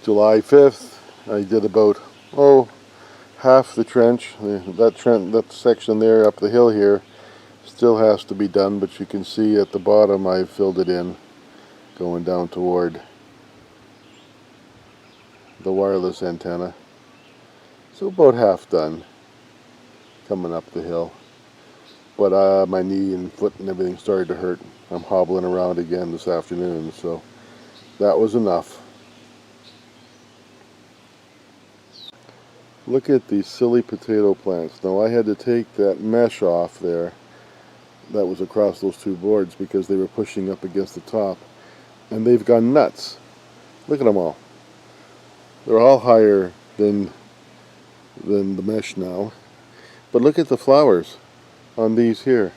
July 5th, I did about, half the trench. That section there up the hill here still has to be done, but you can see at the bottom I filled it in, going down toward the wireless antenna. So about half done, coming up the hill. But my knee and foot and everything started to hurt. I'm hobbling around again this afternoon, so that was enough. Look at these silly potato plants. Now I had to take that mesh off there that was across those two boards because they were pushing up against the top, and they've gone nuts. Look at them all. They're all higher than the mesh now. But look at the flowers on these here.